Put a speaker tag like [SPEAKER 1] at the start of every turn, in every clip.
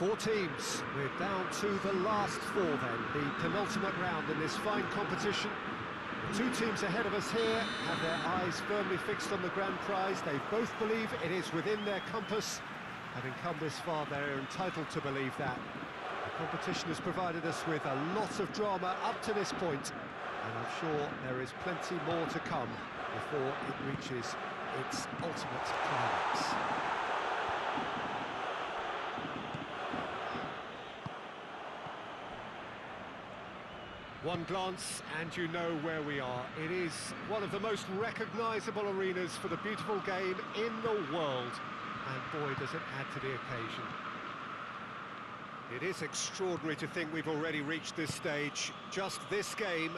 [SPEAKER 1] Four teams. We're down to the last four then, the penultimate round in this fine competition. The two teams ahead of us here have their eyes firmly fixed on the grand prize. They both believe it is within their compass. Having come this far, they're entitled to believe that. The competition has provided us with a lot of drama up to this point, and I'm sure there is plenty more to come before it reaches its ultimate climax. One glance and you know where we are. It is one of the most recognisable arenas for the beautiful game in the world. And boy, does it add to the occasion. It is extraordinary to think we've already reached this stage. Just this game,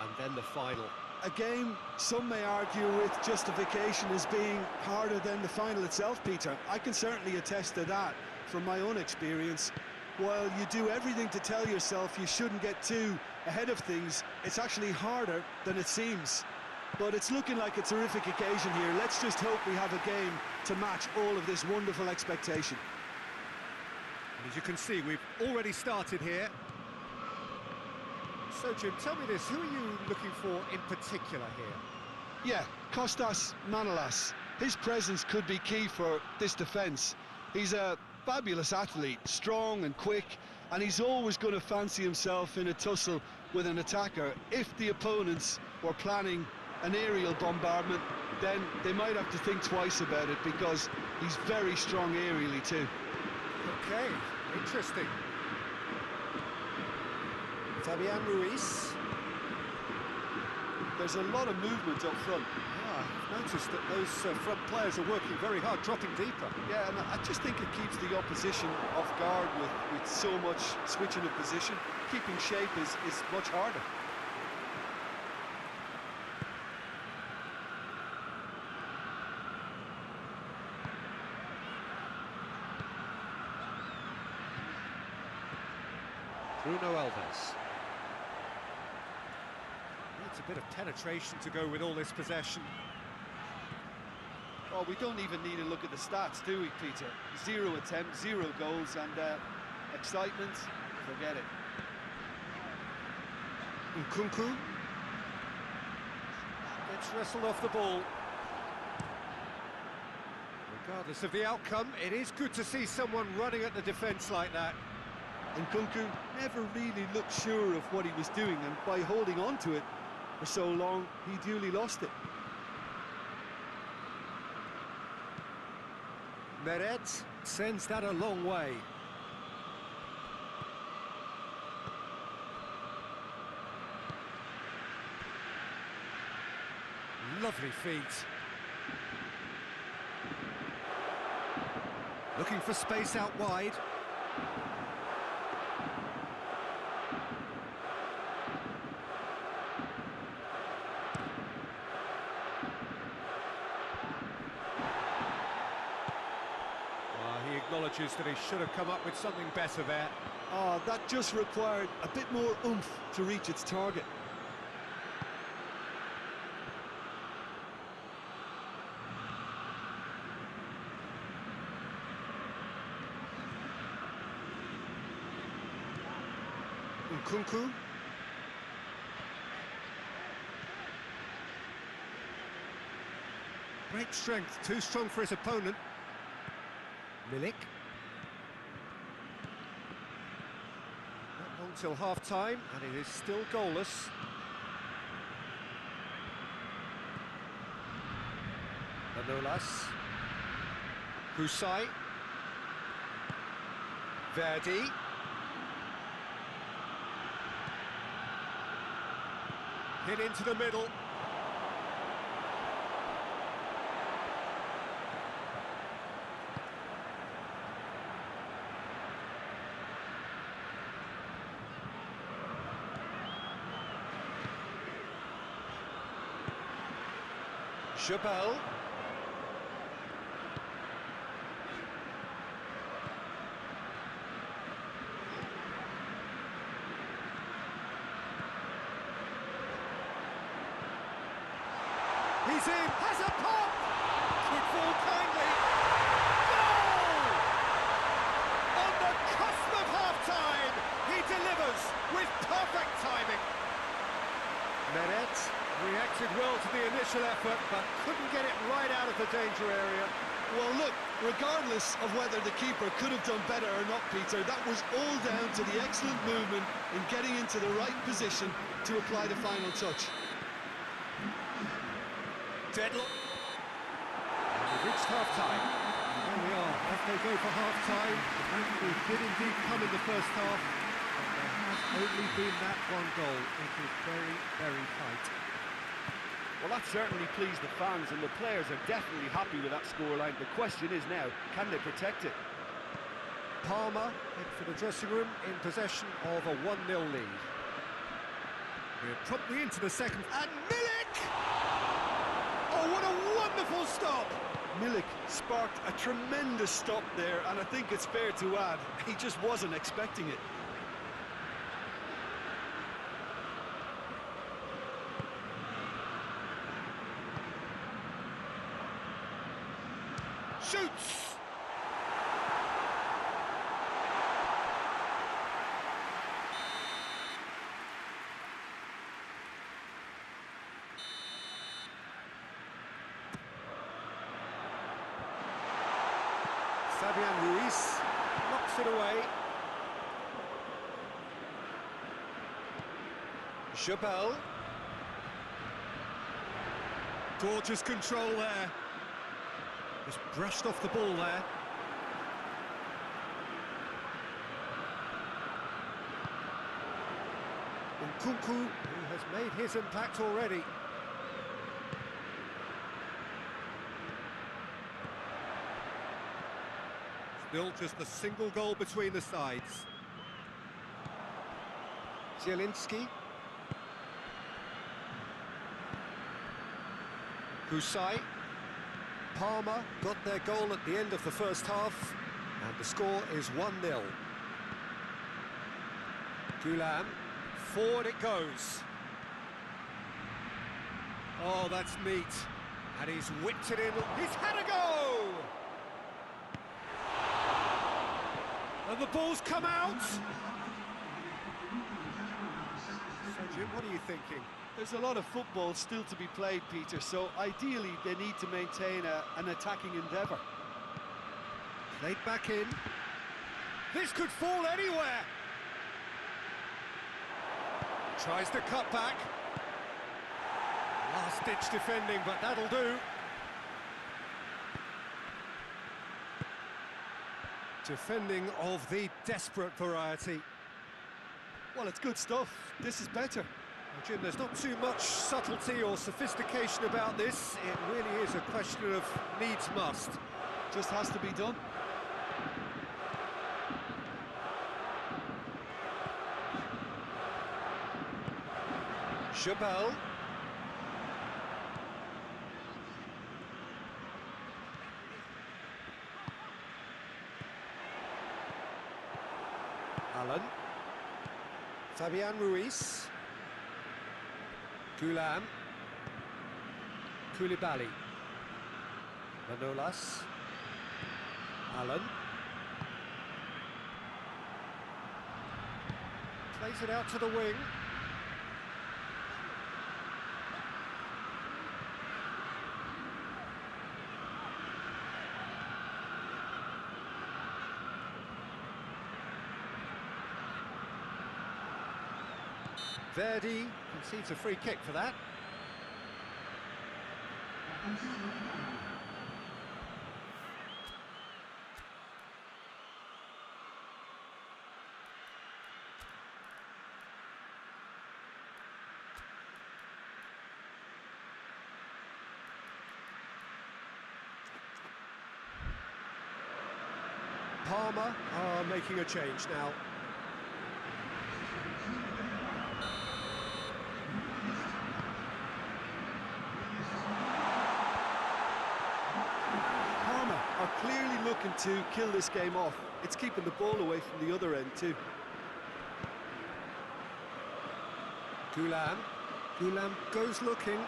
[SPEAKER 1] and then the final.
[SPEAKER 2] A game some may argue with justification as being harder than the final itself, Peter. I can certainly attest to that from my own experience. While you do everything to tell yourself you shouldn't get too ahead of things, it's actually harder than it seems. But it's looking like a terrific occasion here. Let's just hope we have a game to match all of this wonderful expectation.
[SPEAKER 1] As you can see, we've already started here. So, Jim, tell me this, who are you looking for in particular here?
[SPEAKER 2] Yeah, Kostas Manolas. His presence could be key for this defence. He's a fabulous athlete, strong and quick, and he's always going to fancy himself in a tussle with an attacker. If the opponents were planning an aerial bombardment, then they might have to think twice about it, because he's very strong aerially too.
[SPEAKER 1] Okay, interesting. Fabian Ruiz.
[SPEAKER 2] There's a lot of movement up front.
[SPEAKER 1] Yeah, I've noticed that those front players are working very hard, dropping deeper.
[SPEAKER 2] Yeah, and I just think it keeps the opposition off guard with so much switching of position. Keeping shape is much harder.
[SPEAKER 1] Bruno Alves. Needs a bit of penetration to go with all this possession.
[SPEAKER 2] Well, we don't even need to look at the stats, do we, Peter? 0 attempts, 0 goals, and excitement, forget it.
[SPEAKER 1] Nkunku gets wrestled off the ball. Regardless of the outcome, it is good to see someone running at the defence like that.
[SPEAKER 2] Nkunku never really looked sure of what he was doing, and by holding on to it for so long, he duly lost it.
[SPEAKER 1] Meret sends that a long way. Lovely feet. Looking for space out wide. He acknowledges that he should have come up with something better there.
[SPEAKER 2] Oh, that just required a bit more oomph to reach its target.
[SPEAKER 1] Nkunku. Great strength, too strong for his opponent. Milik. Not long till half-time, and it is still goalless. Manolas. Husai. Verdi. Hit into the middle. Jabal. He's in, has a pop! Could fall kindly. Goal! On the cusp delivers with perfect timing. Meret reacted well to the initial effort, but couldn't get it right out of the danger area.
[SPEAKER 2] Well, look, regardless of whether the keeper could have done better or not, Peter, that was all down to the excellent movement in getting into the right position to apply the final touch.
[SPEAKER 1] Deadlock. And we've reached half-time. There we are, as they go for half-time. The breakthrough did indeed come in the first half, but there has only been that one goal. It is very, very tight.
[SPEAKER 3] Well, that certainly pleased the fans, and the players are definitely happy with that scoreline. The question is now, can they protect it?
[SPEAKER 1] Parma head for the dressing room in possession of a 1-0 lead. We're promptly into the second. And Milik! Oh, what a wonderful stop!
[SPEAKER 2] Milik sparked a tremendous stop there, and I think it's fair to add, he just wasn't expecting it.
[SPEAKER 1] Shoots! Fabian Ruiz knocks it away. Jabel. Gorgeous control there. Just brushed off the ball there. Nkunku, who has made his impact already. Still just a single goal between the sides. Zielinski. Kusai. Parma got their goal at the end of the first half, and the score is 1-0. Gulam, forward it goes. Oh, that's neat. And he's whipped it in. He's had a go! And the ball's come out. So, Jim, what are you thinking?
[SPEAKER 2] There's a lot of football still to be played, Peter, so ideally they need to maintain an attacking endeavour.
[SPEAKER 1] Played back in. This could fall anywhere. Tries to cut back. Last-ditch defending, but that'll do. Defending of the desperate variety.
[SPEAKER 2] Well, it's good stuff. This is better.
[SPEAKER 1] Well, Jim, there's not too much subtlety or sophistication about this. It really is a question of needs must.
[SPEAKER 2] Just has to be done.
[SPEAKER 1] Jabel. Allen. Fabian Ruiz. Gulam. Koulibaly. Manolas. Allen. Plays it out to the wing. Verdi concedes a free kick for that. Parma are making a change now.
[SPEAKER 2] Are clearly looking to kill this game off. It's keeping the ball away from the other end too.
[SPEAKER 1] Gulam goes looking.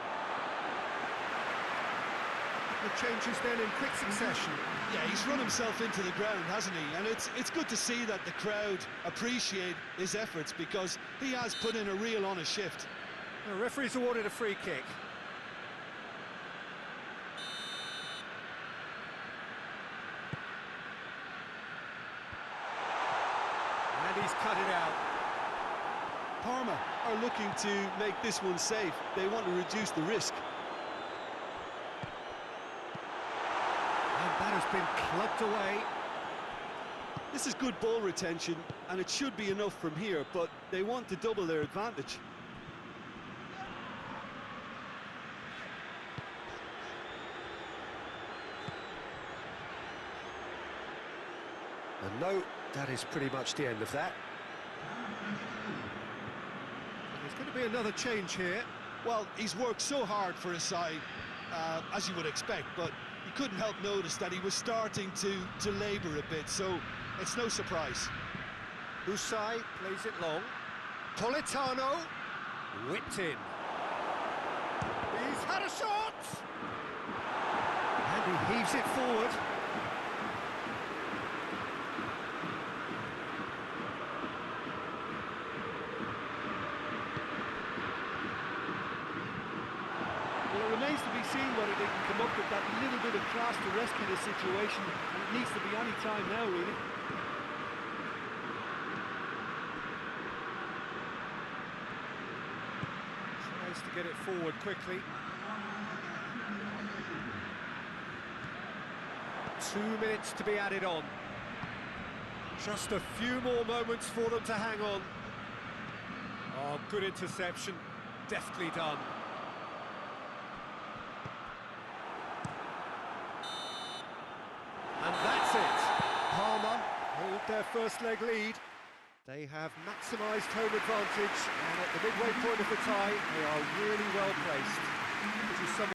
[SPEAKER 1] couple of changes then in quick succession.
[SPEAKER 2] Yeah, he's run himself into the ground, hasn't he? And it's good to see that the crowd appreciate his efforts, because he has put in a real honest shift.
[SPEAKER 1] The referee's awarded a free kick. And he's cut it out.
[SPEAKER 2] Parma are looking to make this one safe. They want to reduce the risk.
[SPEAKER 1] And that has been clubbed away.
[SPEAKER 2] This is good ball retention, and it should be enough from here, but they want to double their advantage.
[SPEAKER 1] And no, that is pretty much the end of that. There's going to be another change here.
[SPEAKER 2] Well, he's worked so hard for his side, as you would expect, but you couldn't help notice that he was starting to labour a bit, so it's no surprise.
[SPEAKER 1] Usai plays it long. Politano, whipped in. He's had a shot! And he heaves it forward.
[SPEAKER 3] Well, it remains to be seen whether they can come up with that little bit of class to rescue the situation, and it needs to be any time now, really.
[SPEAKER 1] Tries to get it forward quickly. 2 minutes to be added on. Just a few more moments for them to hang on. Oh, good interception. Deftly done. And that's it. Parma hold their first leg lead. They have maximised home advantage, and at the midway point of the tie, they are really well placed. Which is some